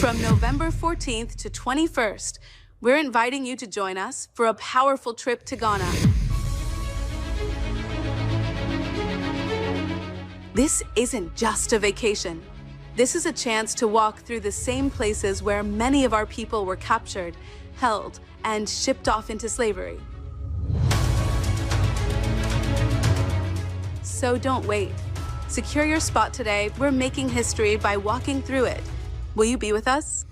From November 14th to 21st, we're inviting you to join us for a powerful trip to Ghana. This isn't just a vacation. This is a chance to walk through the same places where many of our people were captured, held, and shipped off into slavery. So don't wait. Secure your spot today. We're making history by walking through it. Will you be with us?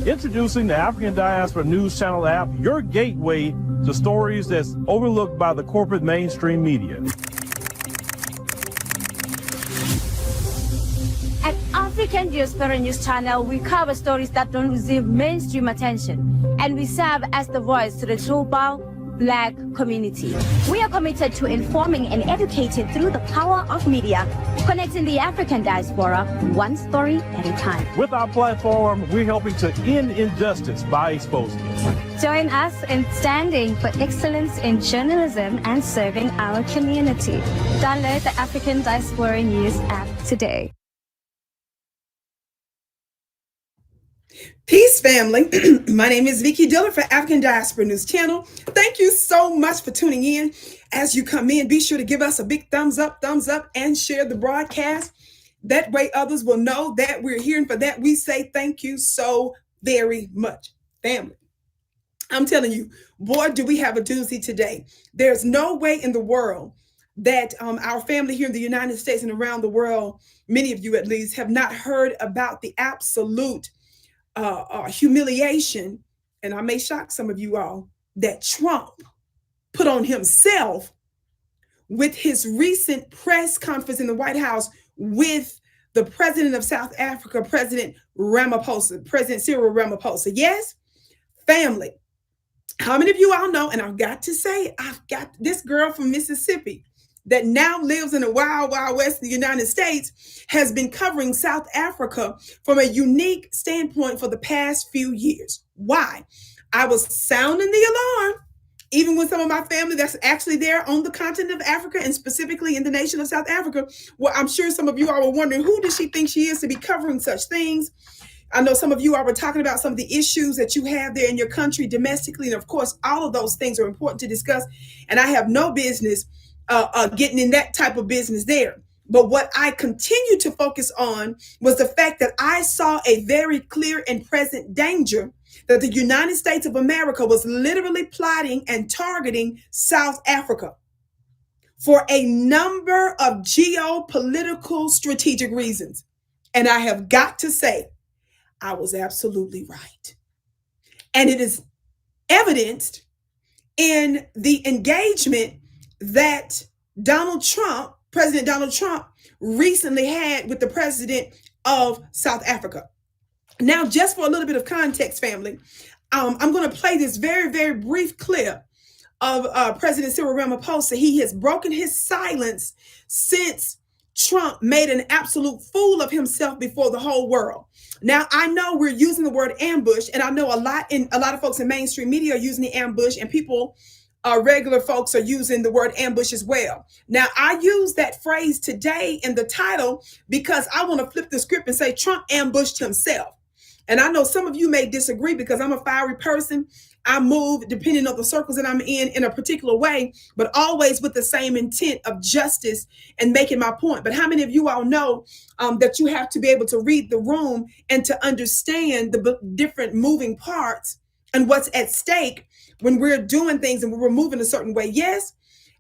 Introducing the African Diaspora News Channel app, your gateway to stories that's overlooked by the corporate mainstream media. At African Diaspora News Channel, we cover stories that don't receive mainstream attention, and we serve as the voice to the global Black community. We are committed to informing and educating through the power of media, connecting the African diaspora one story at a time. With our platform, we're helping to end injustice by exposing it. Join us in standing for excellence in journalism and serving our community. Download the African Diaspora News app today. Peace, family. My name is Vicki Dillard for African Diaspora News Channel. Thank you so much for tuning in. As you come in, be sure to give us a big thumbs up, and share the broadcast. That way others will know that we're here, and for that we say thank you so very much, family. I'm telling you, boy, do we have a doozy today. There's no way in the world that our family here in the United States and around the world, many of you at least, have not heard about the absolute humiliation, and I may shock some of you all, that Trump put on himself with his recent press conference in the White House with the president of South Africa, President Ramaphosa, President Cyril Ramaphosa. Yes, family. How many of you all know, and I've got to say, I've got this girl from Mississippi that now lives in the wild, wild west of the United States, has been covering South Africa from a unique standpoint for the past few years. Why? I was sounding the alarm, even with some of my family that's actually there on the continent of Africa and specifically in the nation of South Africa. Well, I'm sure some of you all were wondering, who does she think she is to be covering such things? I know some of you all were talking about some of the issues that you have there in your country domestically. And of course, all of those things are important to discuss. And I have no business getting in that type of business there. But what I continue to focus on was the fact that I saw a very clear and present danger that the United States of America was literally plotting and targeting South Africa for a number of geopolitical strategic reasons. And I have got to say, I was absolutely right. And it is evidenced in the engagement that President Donald Trump recently had with the president of South Africa. Now, just for a little bit of context, family, I'm going to play this very, very brief clip of President Cyril Ramaphosa. He has broken his silence since Trump made an absolute fool of himself before the whole world. Now, I know we're using the word ambush, and I know a lot of folks in mainstream media are using the ambush, and people regular folks are using the word ambush as well. Now, I use that phrase today in the title because I want to flip the script and say Trump ambushed himself. And I know some of you may disagree because I'm a fiery person. I move depending on the circles that I'm in a particular way, but always with the same intent of justice and making my point. But how many of you all know that you have to be able to read the room and to understand the different moving parts and what's at stake when we're doing things and we're moving a certain way? Yes.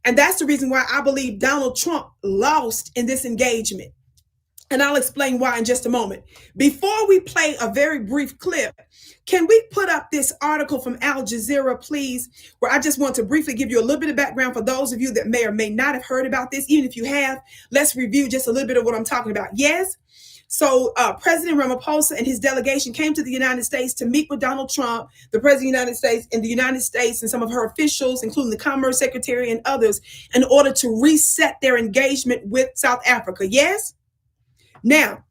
And that's the reason why I believe Donald Trump lost in this engagement. And I'll explain why in just a moment. Before we play a very brief clip, can we put up this article from Al Jazeera, please, where I just want to briefly give you a little bit of background for those of you that may or may not have heard about this. Even if you have, let's review just a little bit of what I'm talking about. Yes, So President Ramaphosa and his delegation came to the United States to meet with Donald Trump, the President of the United States, and some of her officials, including the Commerce Secretary and others, in order to reset their engagement with South Africa. Yes? Now,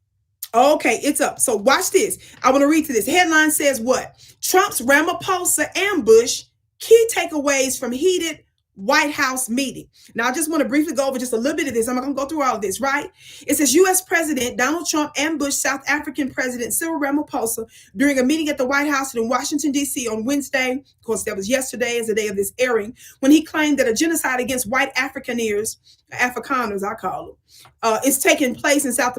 okay, it's up. So watch this. I want to read to this. Headline says what? Trump's Ramaphosa ambush, key takeaways from heated White House meeting. Now, I just want to briefly go over just a little bit of this. I'm not going to go through all of this, right? It says U.S. President Donald Trump ambushed South African President Cyril Ramaphosa during a meeting at the White House in Washington, D.C. on Wednesday. Of course, that was yesterday as the day of this airing, when he claimed that a genocide against white Afrikaners, I call them, is taking place in South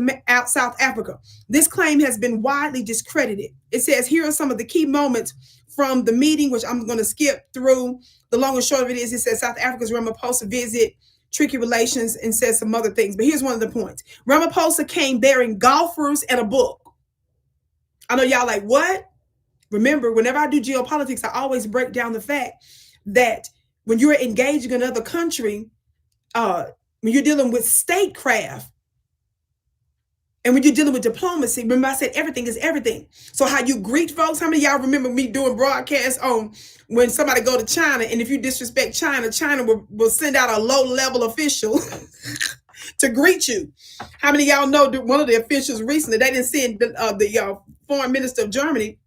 Africa. This claim has been widely discredited. It says here are some of the key moments from the meeting, which I'm going to skip through. The long and short of it is, it says South Africa's Ramaphosa visit, tricky relations, and says some other things. But here's one of the points. Ramaphosa came bearing golfers and a book. I know y'all like, what? Remember, whenever I do geopolitics, I always break down the fact that when you're engaging another country, when you're dealing with statecraft, and when you're dealing with diplomacy, remember I said everything is everything. So how you greet folks, how many of y'all remember me doing broadcasts on when somebody go to China, and if you disrespect China, China will send out a low-level official to greet you. How many of y'all know that one of the officials recently, they didn't send the foreign minister of Germany.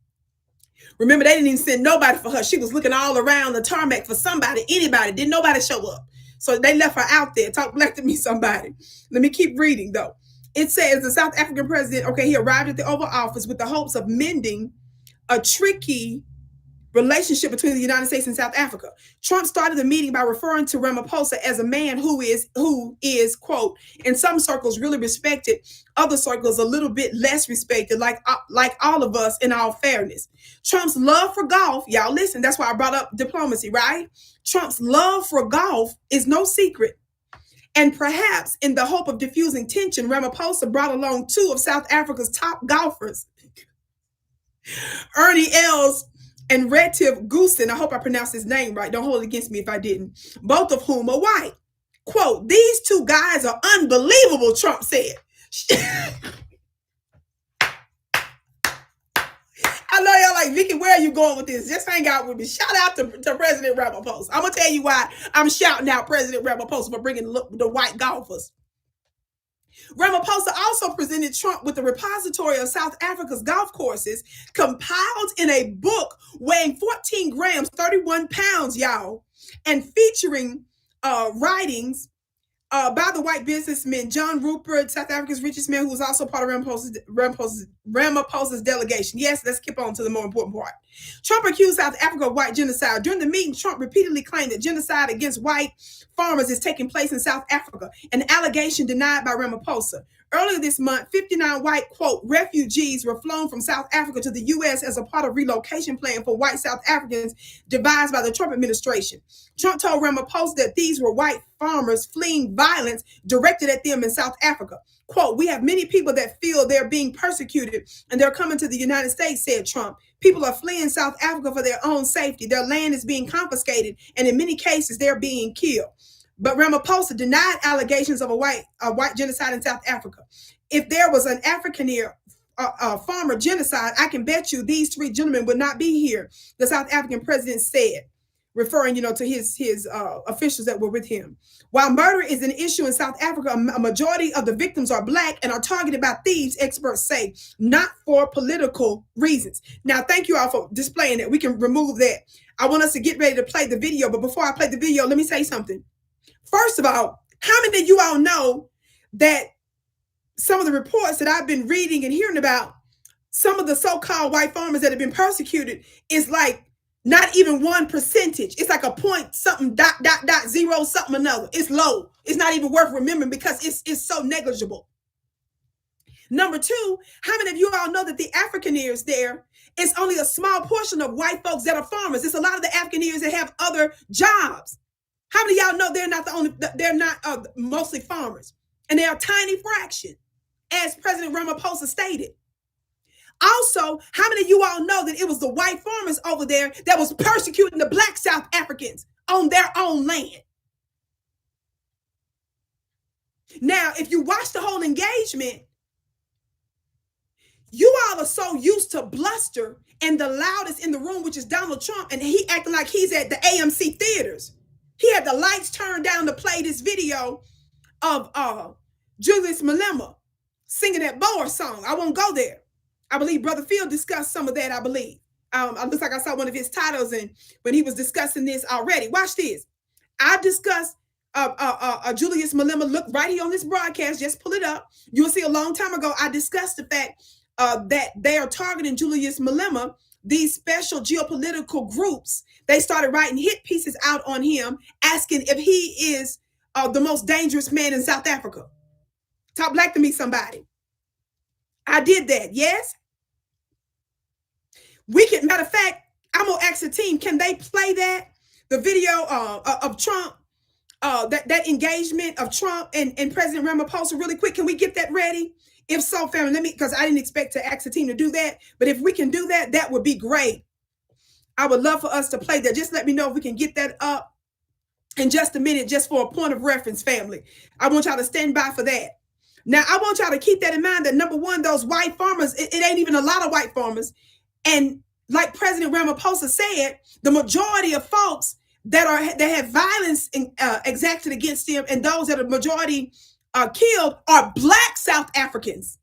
Remember, they didn't even send nobody for her. She was looking all around the tarmac for somebody, anybody. Didn't nobody show up. So they left her out there. Talk black to me, somebody. Let me keep reading, though. It says the South African president, okay, he arrived at the Oval Office with the hopes of mending a tricky relationship between the United States and South Africa. Trump started the meeting by referring to Ramaphosa as a man who is, quote, in some circles really respected, other circles a little bit less respected, like all of us, in all fairness. Trump's love for golf, y'all listen, that's why I brought up diplomacy, right? Trump's love for golf is no secret. And perhaps in the hope of diffusing tension, Ramaphosa brought along two of South Africa's top golfers, Ernie Els and Retief Goosen. I hope I pronounced his name right. Don't hold it against me if I didn't. Both of whom are white. Quote, these two guys are unbelievable, Trump said. I know y'all like, Vicki, where are you going with this? Just hang out with me. Shout out to President Ramaphosa. I'm going to tell you why I'm shouting out President Ramaphosa for bringing the white golfers. Ramaphosa also presented Trump with the repository of South Africa's golf courses, compiled in a book weighing 14 grams, 31 pounds, y'all, and featuring writings by the white businessman John Rupert, South Africa's richest man, who was also part of Ramaphosa's delegation. Yes, let's skip on to the more important part. Trump accused South Africa of white genocide. During the meeting, Trump repeatedly claimed that genocide against white farmers is taking place in South Africa, an allegation denied by Ramaphosa. Earlier this month, 59 white, quote, refugees were flown from South Africa to the U.S. as a part of relocation plan for white South Africans devised by the Trump administration. Trump told Ramaphosa that these were white farmers fleeing violence directed at them in South Africa. Quote, we have many people that feel they're being persecuted and they're coming to the United States, said Trump. People are fleeing South Africa for their own safety. Their land is being confiscated, and in many cases, they're being killed. But Ramaphosa denied allegations of a white genocide in South Africa. If there was an Afrikaner farmer genocide, I can bet you these three gentlemen would not be here, the South African president said, referring, to his officials that were with him. While murder is an issue in South Africa, a majority of the victims are Black and are targeted by thieves, experts say, not for political reasons. Now, thank you all for displaying that. We can remove that. I want us to get ready to play the video, but before I play the video, let me say something. First of all, how many of you all know that some of the reports that I've been reading and hearing about some of the so-called white farmers that have been persecuted is like not even 1%. It's like a point something .0 something another. It's low. It's not even worth remembering because it's so negligible. Number two, how many of you all know that the Afrikaners there is only a small portion of white folks that are farmers? It's a lot of the Afrikaners that have other jobs. How many of y'all know they're not mostly farmers, and they're a tiny fraction, as President Ramaphosa stated. Also, how many of you all know that it was the white farmers over there that was persecuting the Black South Africans on their own land? Now, if you watch the whole engagement, You all are so used to bluster and the loudest in the room, which is Donald Trump, and he acting like he's at the AMC theaters. He had the lights turned down to play this video of Julius Malema singing that Boers song. I won't go there. I believe Brother Phil discussed some of that, I believe. It looks like I saw one of his titles and when he was discussing this already. Watch this. I discussed Julius Malema. Look right here on this broadcast. Just pull it up. You'll see a long time ago, I discussed the fact that they are targeting Julius Malema. These special geopolitical groups, they started writing hit pieces out on him, asking if he is the most dangerous man in South Africa. Talk black to me, somebody. I did that, yes? We can, matter of fact, I'm gonna ask the team, can they play that? The video of Trump, that engagement of Trump and President Ramaphosa really quick. Can we get that ready? If so, family, let me, because I didn't expect to ask the team to do that. But if we can do that, that would be great. I would love for us to play that. Just let me know if we can get that up in just a minute, just for a point of reference, family. I want y'all to stand by for that. Now, I want y'all to keep that in mind that number one, those white farmers, it ain't even a lot of white farmers. And like President Ramaphosa said, the majority of folks that have violence exacted against them and those that are majority killed are Black South Africans.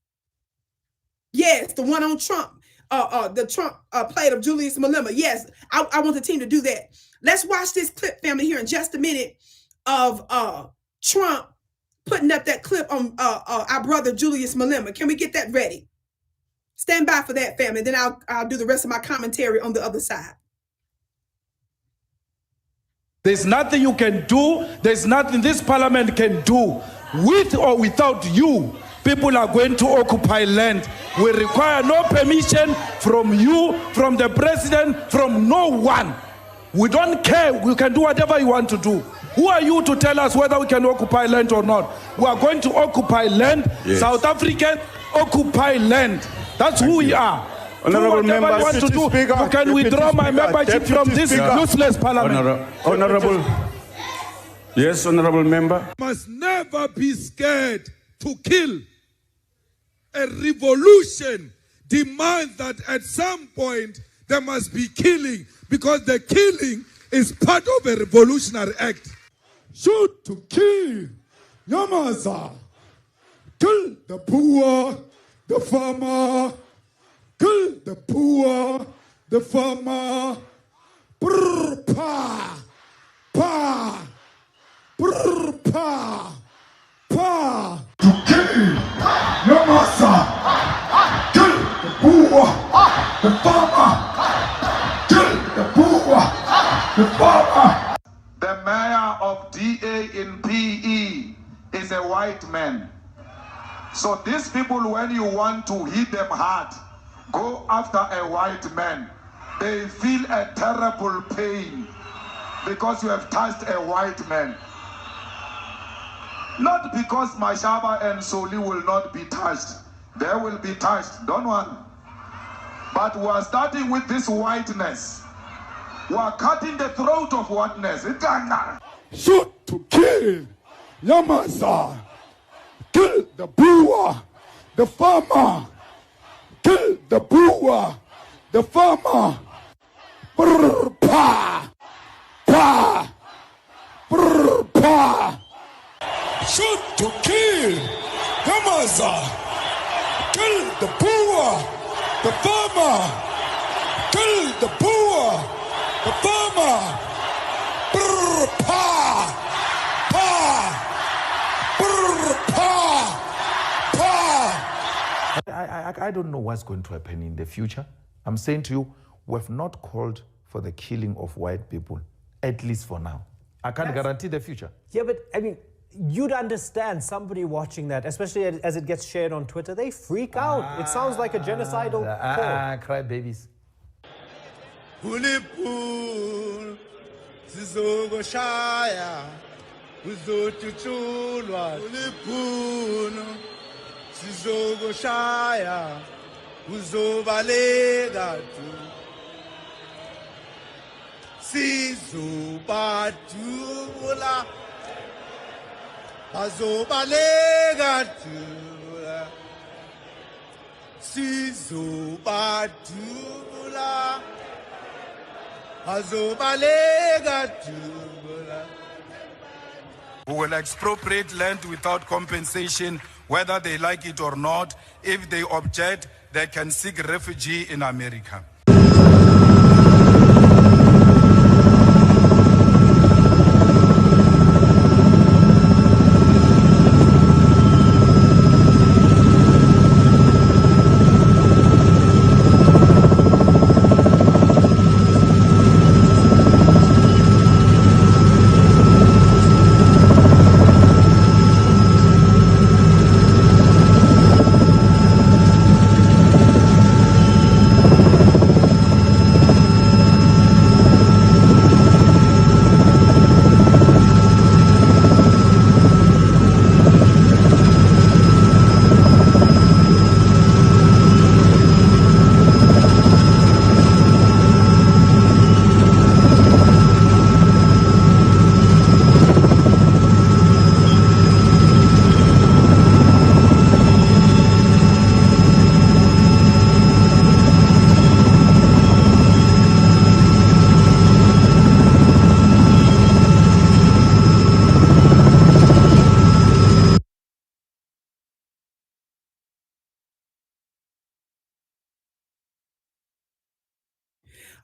Yes, the one on Trump, the Trump plate of Julius Malema. Yes, I want the team to do that. Let's watch this clip, family, here in just a minute of Trump putting up that clip on our brother Julius Malema. Can we get that ready? Stand by for that, family. Then I'll do the rest of my commentary on the other side. There's nothing you can do. There's nothing this parliament can do. With or without you, people are going to occupy land. We require no permission from you, from the president, from no one. We don't care. We can do whatever you want to do. Who are you to tell us whether we can occupy land or not? We are going to occupy land. Yes. South African occupy land. That's who we are. Honorable member, want to do. Speaker, you can withdraw my membership from this useless parliament. Honorable. Yes, honorable member. Must never be scared to kill. A revolution demands that at some point there must be killing, because the killing is part of a revolutionary act. Shoot to kill. Yamaza. Kill the poor, the farmer. Kill the poor, the farmer. Brr, pa, pa, brr, pa, pa. To kill your master. Kill the poor, the farmer. Kill the poor, the farmer. The mayor of DA in PE is a white man. So these people, when you want to hit them hard, go after a white man. They feel a terrible pain because you have touched a white man. Not because Mashaba and Soli will not be touched. They will be touched, don't worry. But we are starting with this whiteness. We are cutting the throat of whiteness. Shoot to kill. Yamaza. Kill the Boer, the farmer. Kill the Boer, the farmer. Brr, pa, pa, brr, pa. Shoot to kill. Yamaza. Kill the Boer, the farmer. Kill the Boer, the farmer. Brr, pa, pa, brr, pa, pa. I don't know what's going to happen in the future. I'm saying to you, we have not called for the killing of white people, at least for now. I can't guarantee the future. Yeah, but I mean, you'd understand somebody watching that, especially as it gets shared on Twitter, they freak out. It sounds like a genocidal call. Cry babies. Sizogoshaya uzobalega tu sizobatula bazobalega tu Sizobadula. Azobalega dula. Who will expropriate land without compensation, whether they like it or not. If they object, they can seek refugee in America.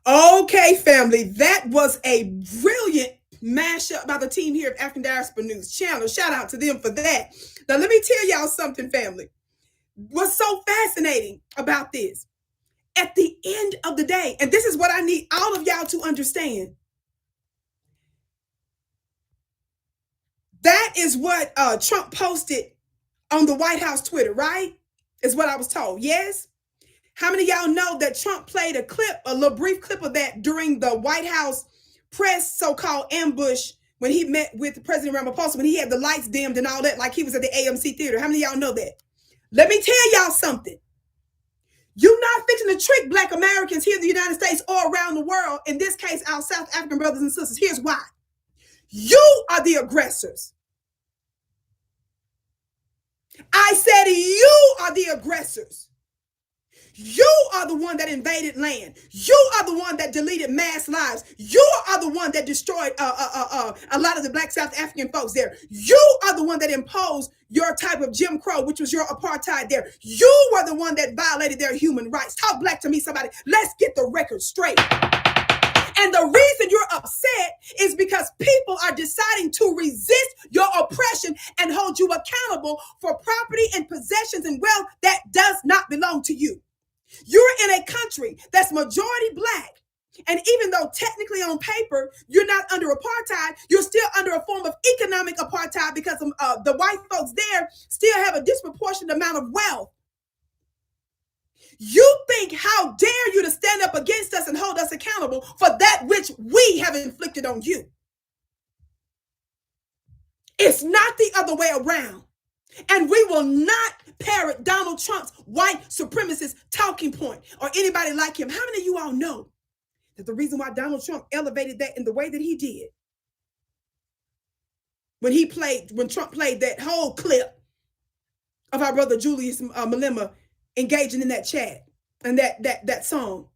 Okay, family, that was a brilliant mashup by the team here at African Diaspora News Channel. Shout out to them for that. Now, let me tell y'all something, family. What's so fascinating about this? At the end of the day, and this is what I need all of y'all to understand. That is what Trump posted on the White House Twitter, right? Is what I was told, yes? How many of y'all know that Trump played a clip, a little brief clip of that during the White House press so-called ambush when he met with President Ramaphosa, when he had the lights dimmed and all that, like he was at the AMC theater? How many of y'all know that? Let me tell y'all something. You're not fixing to trick Black Americans here in the United States or around the world, in this case, our South African brothers and sisters. Here's why. You are the aggressors. I said you are the aggressors. You are the one that invaded land. You are the one that deleted mass lives. You are the one that destroyed a lot of the Black South African folks there. You are the one that imposed your type of Jim Crow, which was your apartheid there. You were the one that violated their human rights. Talk black to me, somebody. Let's get the record straight. And the reason you're upset is because people are deciding to resist your oppression and hold you accountable for property and possessions and wealth that does not belong to you. You're in a country that's majority Black. And even though technically on paper, you're not under apartheid, you're still under a form of economic apartheid because the white folks there still have a disproportionate amount of wealth. You think, how dare you to stand up against us and hold us accountable for that which we have inflicted on you? It's not the other way around. And we will not parrot Donald Trump's white supremacist talking point or anybody like him. How many of you all know that the reason why Donald Trump elevated that in the way that he did, when Trump played that whole clip of our brother Julius Malema engaging in that chat and that song,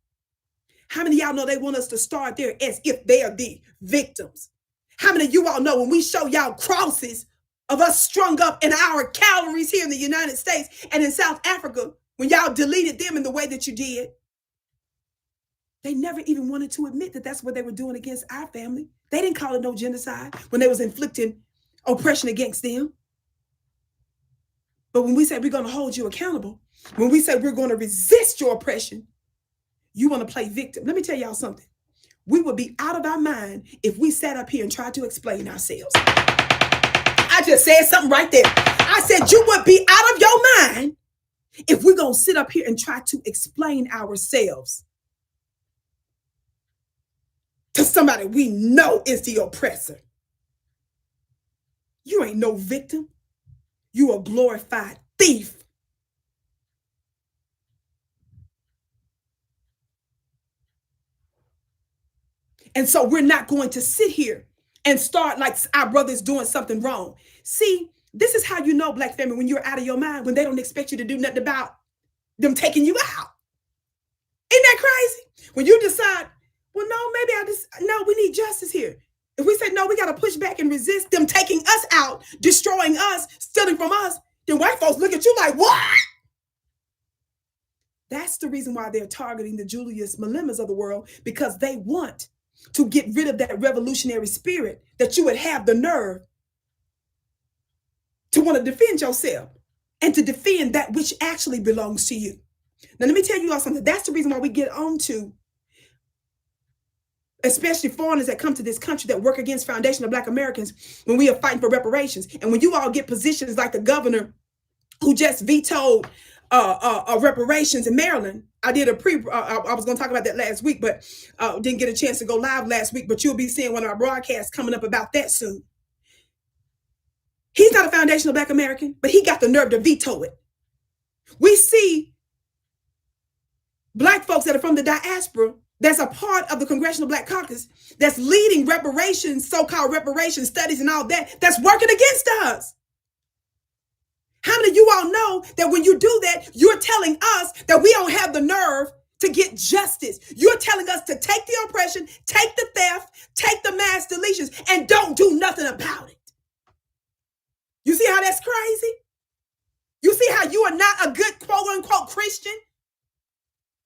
how many of y'all know they want us to start there as if they are the victims? How many of you all know when we show y'all crosses of us strung up in our calories here in the United States and in South Africa, when y'all deleted them in the way that you did, they never even wanted to admit that that's what they were doing against our family. They didn't call it no genocide when they was inflicting oppression against them. But when we say we're going to hold you accountable, when we say we're going to resist your oppression, you want to play victim. Let me tell y'all something. We would be out of our mind if we sat up here and tried to explain ourselves. I just said something right there. I said you would be out of your mind if we're going to sit up here and try to explain ourselves to somebody we know is the oppressor. You ain't no victim. You a glorified thief. And so we're not going to sit here and start like our brother's doing something wrong. See, this is how you know, Black family, when you're out of your mind, when they don't expect you to do nothing about them taking you out. Isn't that crazy? When you decide, well, no, maybe no, we need justice here. If we say, no, we got to push back and resist them taking us out, destroying us, stealing from us, then white folks look at you like, what? That's the reason why they're targeting the Julius Malemas of the world, because they want to get rid of that revolutionary spirit, that you would have the nerve to want to defend yourself and to defend that which actually belongs to you. Now, let me tell you all something. That's the reason why we get on to, especially foreigners that come to this country that work against foundational Black Americans, when we are fighting for reparations. And when you all get positions like the governor who just vetoed reparations in Maryland. I did a I was going to talk about that last week, but didn't get a chance to go live last week, but you'll be seeing one of our broadcasts coming up about that soon. He's not a foundational Black American, but he got the nerve to veto it. We see Black folks that are from the diaspora, that's a part of the Congressional Black Caucus, that's leading reparations, so-called reparations studies and all that, that's working against us. How many of you all know that when you do that, you're telling us that we don't have the nerve to get justice? You're telling us to take the oppression, take the theft, take the mass deletions, and don't do nothing about it. You see how that's crazy? You see how you are not a good quote-unquote Christian?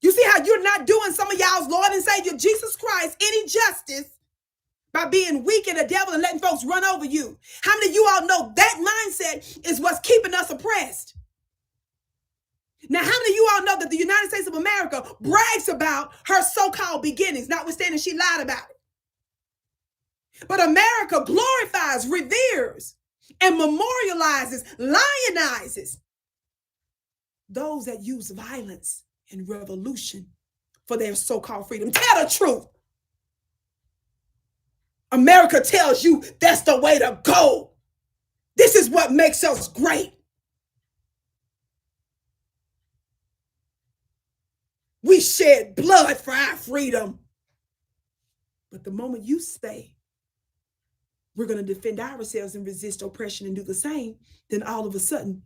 You see how you're not doing some of y'all's Lord and Savior Jesus Christ any justice by being weak and the devil and letting folks run over you? How many of you all know that mindset is what's keeping us oppressed? Now, how many of you all know that the United States of America brags about her so-called beginnings, notwithstanding she lied about it? But America glorifies, reveres, and memorializes, lionizes those that use violence and revolution for their so-called freedom. Tell the truth. America tells you that's the way to go. This is what makes us great. We shed blood for our freedom. But the moment you say we're going to defend ourselves and resist oppression and do the same, then all of a sudden,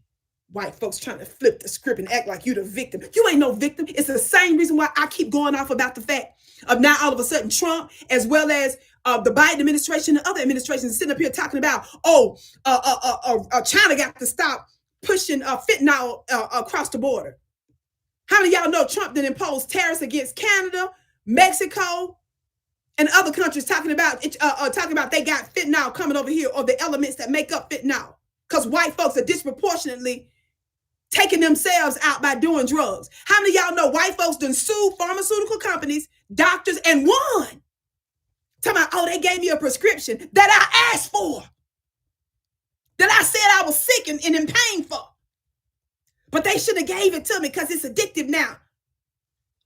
white folks trying to flip the script and act like you the victim. You ain't no victim. It's the same reason why I keep going off about the fact of now all of a sudden Trump, as well as the Biden administration and other administrations, sitting up here talking about, China got to stop pushing fentanyl across the border. How many of y'all know Trump did impose tariffs against Canada, Mexico, and other countries, talking about they got fentanyl coming over here, or the elements that make up fentanyl, because white folks are disproportionately taking themselves out by doing drugs? How many of y'all know white folks done sued pharmaceutical companies, doctors, and won? Talking about, they gave me a prescription that I asked for, that I said I was sick and in pain for, but they should have gave it to me because it's addictive now.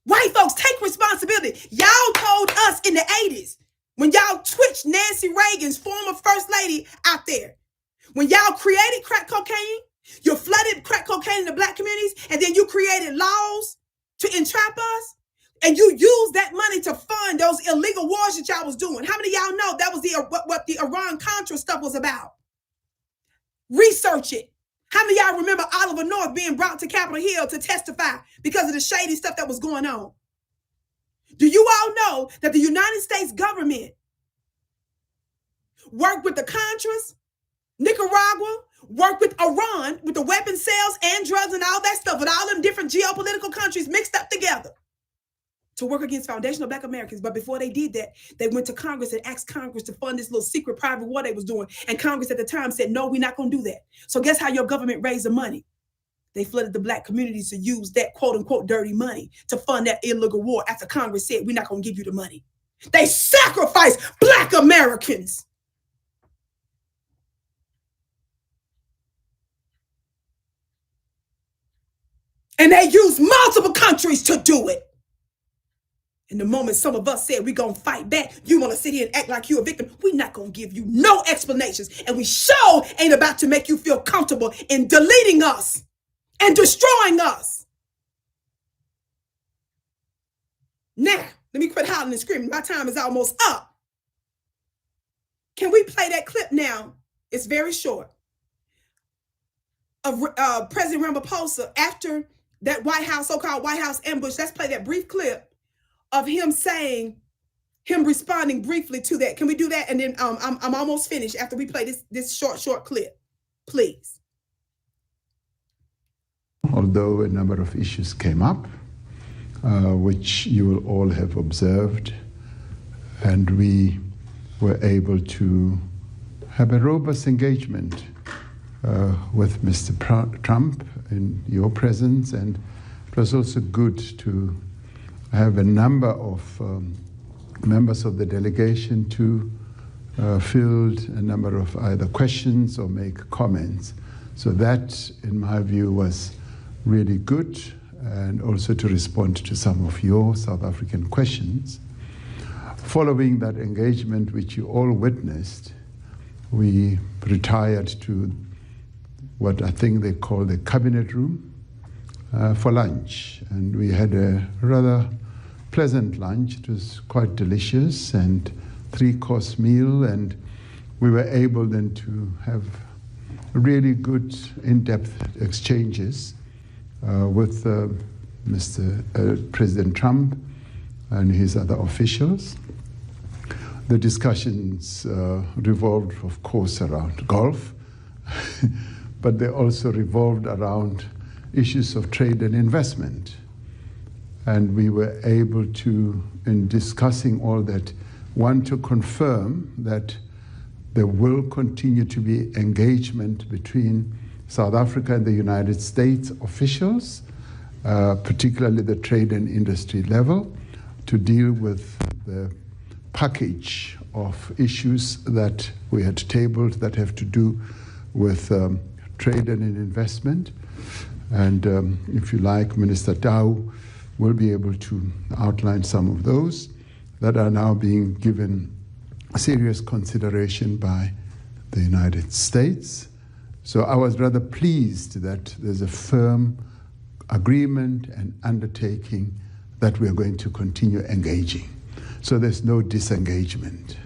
White folks, take responsibility. Y'all told us in the 80s, when y'all twitched Nancy Reagan's former first lady out there, when y'all created crack cocaine, you flooded crack cocaine in the Black communities, and then you created laws to entrap us, and you used that money to fund those illegal wars that y'all was doing. How many of y'all know that was what the Iran-Contra stuff was about? Research it. How many of y'all remember Oliver North being brought to Capitol Hill to testify because of the shady stuff that was going on? Do you all know that the United States government worked with the Contras, Nicaragua, worked with Iran, with the weapon sales and drugs and all that stuff, with all them different geopolitical countries mixed up together to work against foundational Black Americans? But before they did that, they went to Congress and asked Congress to fund this little secret private war they was doing. And Congress at the time said, no, we're not going to do that. So guess how your government raised the money? They flooded the Black communities to use that quote unquote dirty money to fund that illegal war after Congress said, we're not going to give you the money. They sacrificed Black Americans. And they used multiple countries to do it. And the moment some of us said we're going to fight back, you want to sit here and act like you're a victim. We're not going to give you no explanations. And we sure ain't about to make you feel comfortable in deleting us and destroying us. Now, let me quit hollering and screaming. My time is almost up. Can we play that clip now? It's very short. Of President Ramaphosa after that White House, so-called White House ambush. Let's play that brief clip of him responding briefly to that. Can we do that? And then I'm almost finished after we play this short clip, please. Although a number of issues came up, which you will all have observed, and we were able to have a robust engagement with Mr. Trump in your presence, and it was also good to have a number of members of the delegation to field a number of either questions or make comments. So that, in my view, was really good, and also to respond to some of your South African questions. Following that engagement, which you all witnessed, we retired to what I think they call the cabinet room for lunch. And we had a rather pleasant lunch. It was quite delicious, and 3-course meal, and we were able then to have really good in-depth exchanges with President Trump and his other officials. The discussions revolved, of course, around golf, but they also revolved around issues of trade and investment. And we were able to, in discussing all that, want to confirm that there will continue to be engagement between South Africa and the United States officials, particularly the trade and industry level, to deal with the package of issues that we had tabled that have to do with trade and investment. And if you like, Minister Tau will be able to outline some of those that are now being given serious consideration by the United States. So I was rather pleased that there's a firm agreement and undertaking that we are going to continue engaging. So there's no disengagement.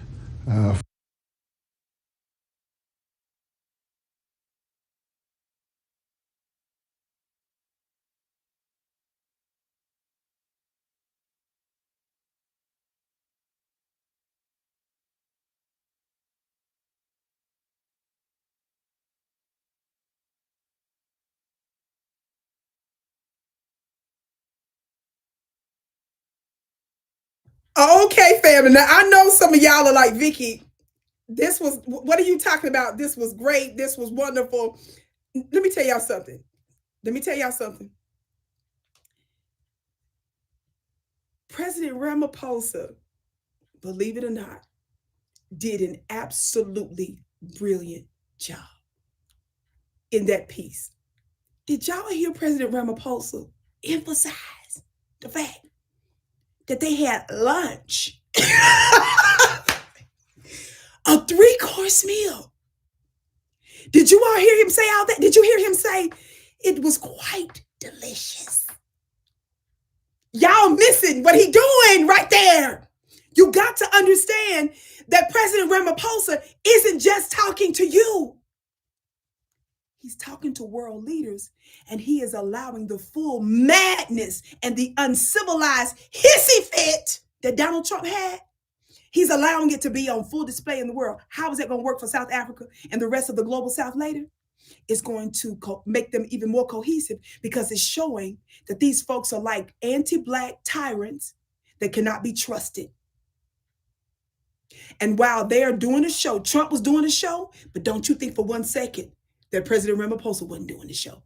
Okay, family. Now, I know some of y'all are like, Vicki, what are you talking about? This was great. This was wonderful. Let me tell y'all something. President Ramaphosa, believe it or not, did an absolutely brilliant job in that piece. Did y'all hear President Ramaphosa emphasize the fact that they had lunch, a 3-course meal? Did you all hear him say all that? Did you hear him say it was quite delicious? Y'all missing what he doing right there. You got to understand that President Ramaphosa isn't just talking to you. He's talking to world leaders, and he is allowing the full madness and the uncivilized hissy fit that Donald Trump had. He's allowing it to be on full display in the world. How is that going to work for South Africa and the rest of the global South later? It's going to make them even more cohesive, because it's showing that these folks are like anti-Black tyrants that cannot be trusted. And while they're doing a show, Trump was doing a show, but don't you think for one second that President Ramaphosa wasn't doing the show.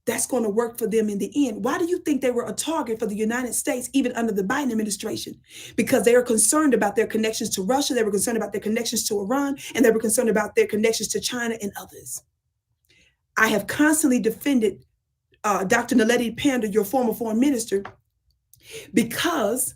That's going to work for them in the end. Why do you think they were a target for the United States, even under the Biden administration? Because they are concerned about their connections to Russia, they were concerned about their connections to Iran, and they were concerned about their connections to China and others. I have constantly defended Dr. Naledi Pandor, your former foreign minister, because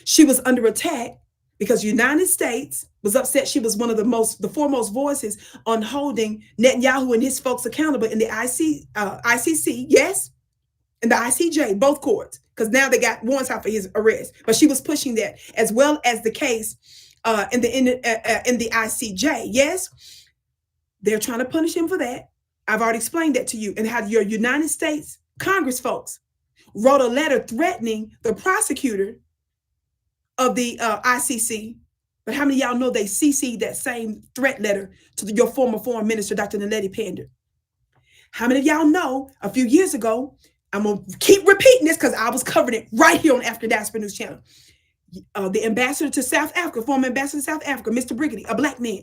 she was under attack, because the United States was upset. She was one of the foremost voices on holding Netanyahu and his folks accountable in the ICC, yes, and the ICJ, both courts, because now they got warrants out for his arrest. But she was pushing that, as well as the case in the ICJ. Yes, they're trying to punish him for that. I've already explained that to you, and how your United States Congress folks wrote a letter threatening the prosecutor of the ICC. But how many of y'all know they CC'd that same threat letter to your former foreign minister, Dr. Naledi Pandor? How many of y'all know a few years ago, I'm going to keep repeating this because I was covering it right here on African Diaspora News Channel. The ambassador to South Africa, former ambassador to South Africa, Mr. Briggity, a black man.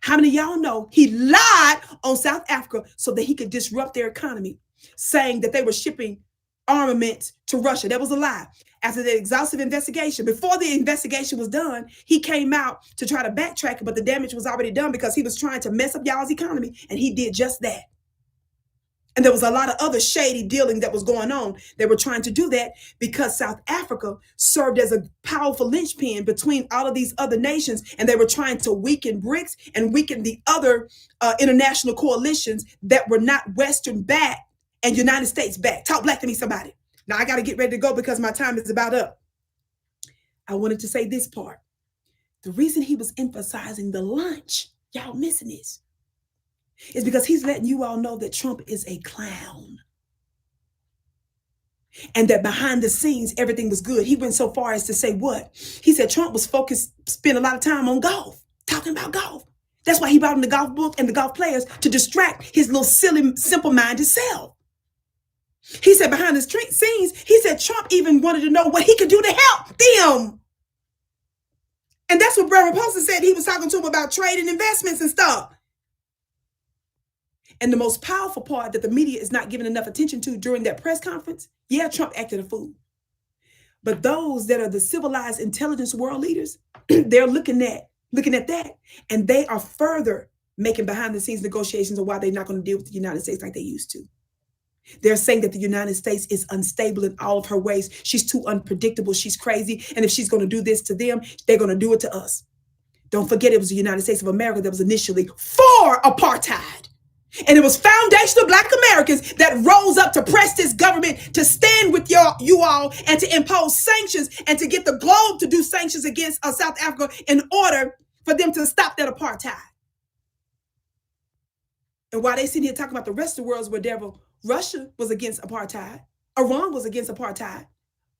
How many of y'all know he lied on South Africa so that he could disrupt their economy, saying that they were shipping armaments to Russia? That was a lie. After the exhaustive investigation, before the investigation was done, he came out to try to backtrack it, but the damage was already done because he was trying to mess up y'all's economy, and he did just that. And there was a lot of other shady dealing that was going on. They were trying to do that because South Africa served as a powerful linchpin between all of these other nations, and they were trying to weaken BRICS and weaken the other international coalitions that were not Western backed and United States backed. Talk black to me, somebody. Now I got to get ready to go because my time is about up. I wanted to say this part. The reason he was emphasizing the lunch, y'all missing this, is because he's letting you all know that Trump is a clown. And that behind the scenes, everything was good. He went so far as to say what? He said Trump was focused, spent a lot of time on golf, talking about golf. That's why he brought in the golf book and the golf players to distract his little silly, simple-minded self. He said behind the scenes, he said Trump even wanted to know what he could do to help them. And that's what Ramaphosa said. He was talking to him about trade and investments and stuff. And the most powerful part that the media is not giving enough attention to during that press conference, yeah, Trump acted a fool. But those that are the civilized intelligence world leaders, they're looking at that, and they are further making behind the scenes negotiations of why they're not going to deal with the United States like they used to. They're saying that the United States is unstable in all of her ways. She's too unpredictable. She's crazy. And if she's going to do this to them, they're going to do it to us. Don't forget, it was the United States of America that was initially for apartheid. And it was foundational Black Americans that rose up to press this government to stand with you all and to impose sanctions and to get the globe to do sanctions against South Africa in order for them to stop that apartheid. And while they sit here talking about the rest of the world's whatever, Russia was against apartheid. Iran was against apartheid.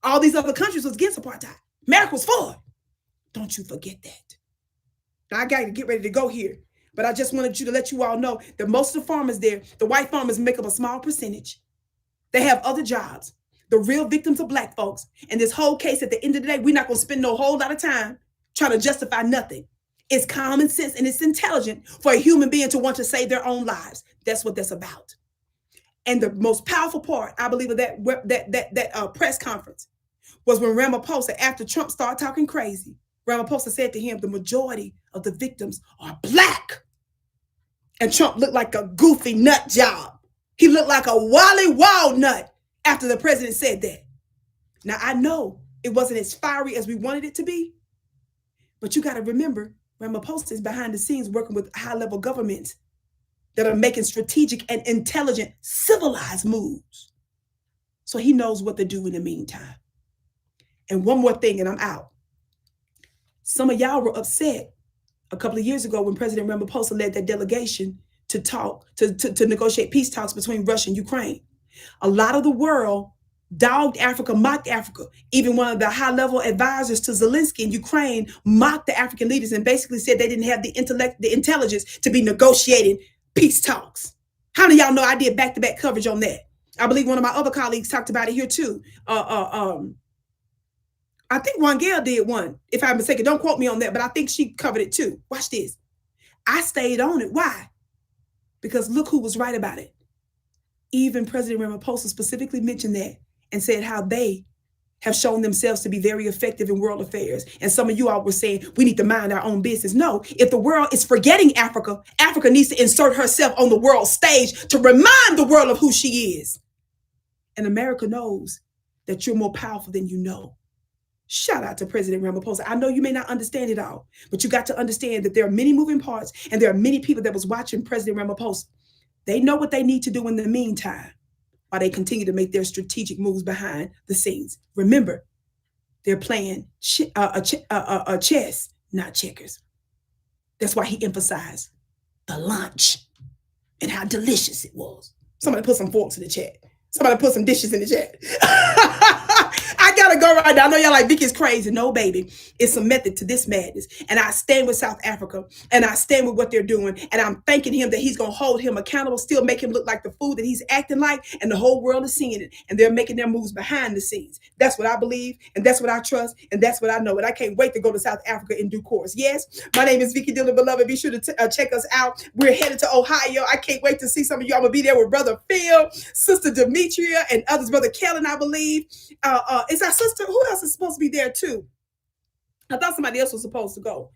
All these other countries was against apartheid. America was for it. Don't you forget that. Now I got to get ready to go here. But I just wanted you to let you all know that most of the farmers there, the white farmers, make up a small percentage. They have other jobs. The real victims are Black folks. And this whole case, at the end of the day, we're not going to spend no whole lot of time trying to justify nothing. It's common sense and it's intelligent for a human being to want to save their own lives. That's what that's about. And the most powerful part, I believe, of that press conference was when Ramaphosa, after Trump started talking crazy, Ramaphosa said to him, the majority of the victims are Black. And Trump looked like a goofy nut job. He looked like a wily walnut after the president said that. Now, I know it wasn't as fiery as we wanted it to be, but you got to remember, Ramaphosa is behind the scenes working with high-level governments that are making strategic and intelligent, civilized moves. So he knows what to do in the meantime. And one more thing, and I'm out. Some of y'all were upset a couple of years ago when President Ramaphosa led that delegation to talk, to negotiate peace talks between Russia and Ukraine. A lot of the world dogged Africa, mocked Africa. Even one of the high-level advisors to Zelensky in Ukraine mocked the African leaders and basically said they didn't have the intelligence to be negotiating peace talks. How many of y'all know I did back-to-back coverage on that? I believe one of my other colleagues talked about it here too. I think Wangel did one, if I'm mistaken. Don't quote me on that, but I think she covered it too. Watch this. I stayed on it. Why? Because look who was right about it. Even President Ramaphosa specifically mentioned that and said how they have shown themselves to be very effective in world affairs. And some of you all were saying we need to mind our own business. No, if the world is forgetting Africa, Africa needs to insert herself on the world stage to remind the world of who she is. And America knows that you're more powerful than you know. Shout out to President Ramaphosa. I know you may not understand it all, but you got to understand that there are many moving parts and there are many people that was watching President Ramaphosa. They know what they need to do in the meantime while they continue to make their strategic moves behind the scenes. Remember, they're playing chess, not checkers. That's why he emphasized the lunch and how delicious it was. Somebody put some forks in the chat. Somebody put some dishes in the chat. I gotta go right now. I know y'all like Vicki's crazy. No, baby. It's a method to this madness. And I stand with South Africa. And I stand with what they're doing. And I'm thanking him that he's gonna hold him accountable, still make him look like the fool that he's acting like. And the whole world is seeing it. And they're making their moves behind the scenes. That's what I believe. And that's what I trust. And that's what I know. And I can't wait to go to South Africa in due course. Yes, my name is Vicki Dillard, beloved. Be sure to check us out. We're headed to Ohio. I can't wait to see some of you. I'm gonna be there with Brother Phil, Sister Demetria, and others. Brother Kellen, I believe. Is our sister? Who else is supposed to be there too? I thought somebody else was supposed to go.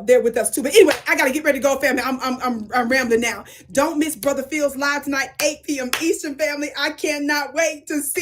There with us too. But anyway, I gotta get ready to go, family. I'm rambling now. Don't miss Brother Phil's live tonight, 8 p.m. Eastern, family. I cannot wait to see you.